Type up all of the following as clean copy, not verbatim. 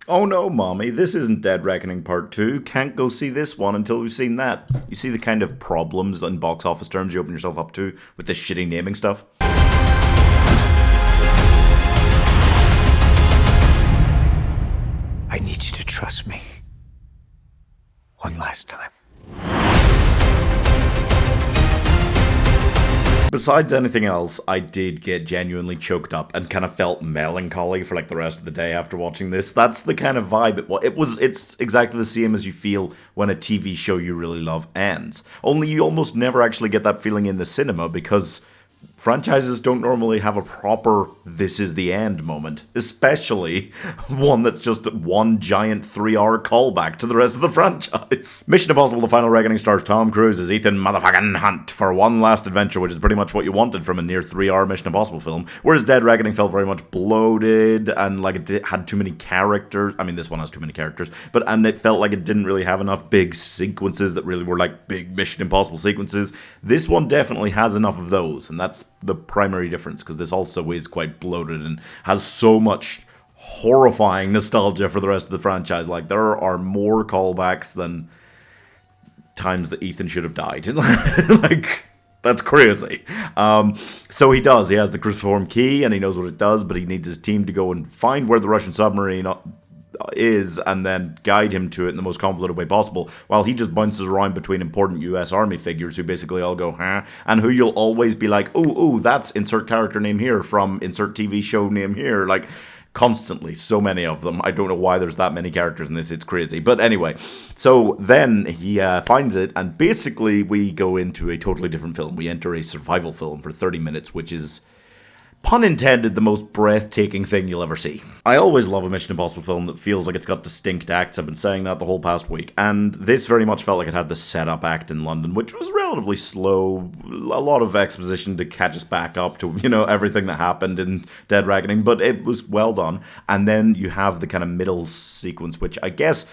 Oh no, mommy, this isn't Dead Reckoning Part 2. Can't go see this one until we've seen that. You see the kind of problems in box office terms you open yourself up to with this shitty naming stuff? I need you to trust me. One last time. Besides anything else, I did get genuinely choked up and kind of felt melancholy for like the rest of the day after watching this. That's the kind of vibe it was. It's exactly the same as you feel when a TV show you really love ends. Only you almost never actually get that feeling in the cinema because franchises don't normally have a proper "this is the end" moment, especially one that's just one giant 3-hour callback to the rest of the franchise. Mission Impossible: The Final Reckoning stars Tom Cruise as Ethan motherfucking Hunt for one last adventure, which is pretty much what you wanted from a near 3-hour Mission Impossible film, whereas Dead Reckoning felt very much bloated and like it had too many characters. I mean, this one has too many characters, and it felt like it didn't really have enough big sequences that really were like big Mission Impossible sequences. This one definitely has enough of those, and that's the primary difference, because this also is quite bloated and has so much horrifying nostalgia for the rest of the franchise. Like, there are more callbacks than times that Ethan should have died. Like, that's crazy. So he does. He has the cruciform key, and he knows what it does, but he needs his team to go and find where the Russian submarine is and then guide him to it in the most convoluted way possible, while he just bounces around between important US Army figures who basically all go, huh? And who you'll always be like, ooh, that's insert character name here from insert TV show name here. Like, constantly, so many of them. I don't know why there's that many characters in this, it's crazy. But anyway, so then he finds it, and basically we go into a totally different film. We enter a survival film for 30 minutes, which is, pun intended, the most breathtaking thing you'll ever see. I always love a Mission Impossible film that feels like it's got distinct acts. I've been saying that the whole past week. And this very much felt like it had the setup act in London, which was relatively slow. A lot of exposition to catch us back up to, everything that happened in Dead Reckoning. But it was well done. And then you have the kind of middle sequence, which I guess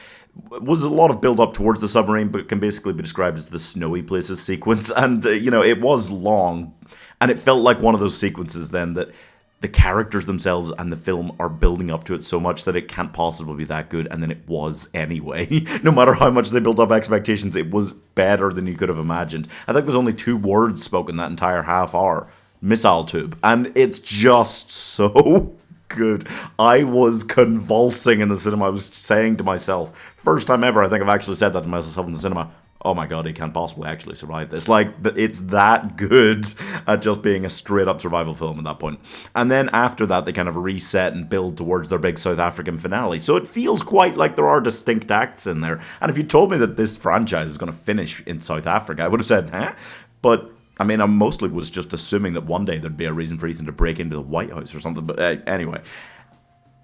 was a lot of build up towards the submarine, but can basically be described as the snowy places sequence. And, it was long. And it felt like one of those sequences then that the characters themselves and the film are building up to it so much that it can't possibly be that good, and then it was anyway. No matter how much they built up expectations, it was better than you could have imagined. I think there's only 2 words spoken that entire half hour. Missile tube. And it's just so good. I was convulsing in the cinema. I was saying to myself, first time ever I think I've actually said that to myself in the cinema, oh my god, he can't possibly actually survive this. Like, it's that good at just being a straight-up survival film at that point. And then after that, they kind of reset and build towards their big South African finale. So it feels quite like there are distinct acts in there. And if you told me that this franchise was going to finish in South Africa, I would have said, huh? But I mean, I mostly was just assuming that one day there'd be a reason for Ethan to break into the White House or something. But anyway,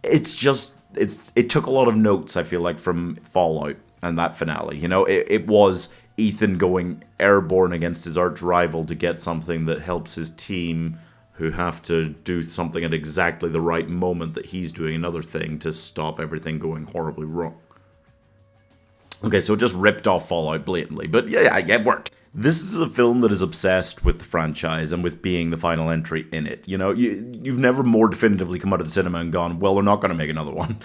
it's just, it took a lot of notes, I feel like, from Fallout and that finale. It was Ethan going airborne against his arch rival to get something that helps his team, who have to do something at exactly the right moment that he's doing another thing to stop everything going horribly wrong. Okay, so it just ripped off Fallout blatantly, but yeah, it worked. This is a film that is obsessed with the franchise and with being the final entry in it. You've never more definitively come out of the cinema and gone, well, they're not going to make another one.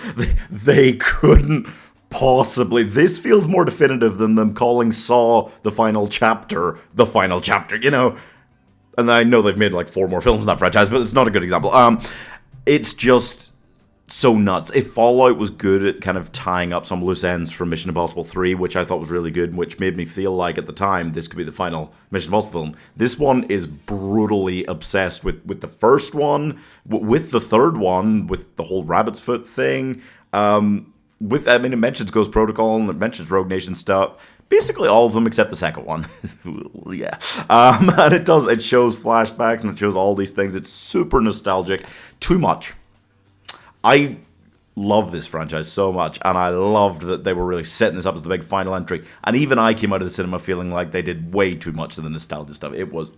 They couldn't possibly. This feels more definitive than them calling Saw the final chapter, And I know they've made like 4 more films in that franchise, but it's not a good example. It's just so nuts. If Fallout was good at kind of tying up some loose ends from Mission Impossible 3, which I thought was really good, which made me feel like at the time this could be the final Mission Impossible film, this one is brutally obsessed with the first one, with the third one, with the whole rabbit's foot thing. It mentions Ghost Protocol and it mentions Rogue Nation stuff. Basically all of them except the second one. Yeah. And it shows flashbacks and it shows all these things. It's super nostalgic. Too much. I love this franchise so much, and I loved that they were really setting this up as the big final entry. And even I came out of the cinema feeling like they did way too much of the nostalgia stuff. It was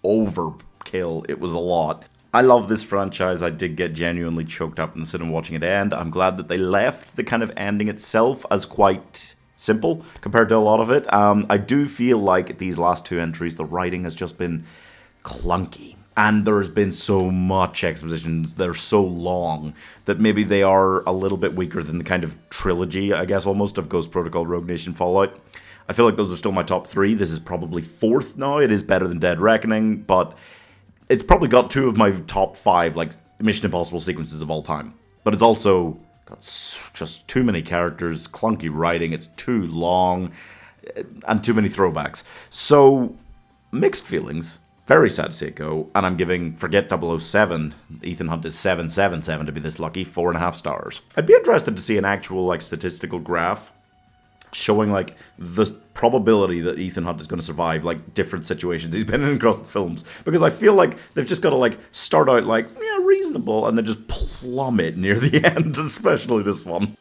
overkill. It was a lot. I love this franchise. I did get genuinely choked up in the cinema watching it end. I'm glad that they left the kind of ending itself as quite simple compared to a lot of it. I do feel like these last 2 entries, the writing has just been clunky. And there's been so much expositions, they're so long, that maybe they are a little bit weaker than the kind of trilogy, I guess, almost, of Ghost Protocol, Rogue Nation, Fallout. I feel like those are still my top 3. This is probably 4th now. It is better than Dead Reckoning, but it's probably got 2 of my top 5, like, Mission Impossible sequences of all time. But it's also got just too many characters, clunky writing, it's too long, and too many throwbacks. So, mixed feelings. Very sad to see it go, and I'm giving, forget 007, Ethan Hunt is 777 to be this lucky, 4.5 stars. I'd be interested to see an actual, like, statistical graph showing, like, the probability that Ethan Hunt is going to survive, like, different situations he's been in across the films. Because I feel like they've just got to, like, start out, like, yeah, reasonable, and then just plummet near the end, especially this one.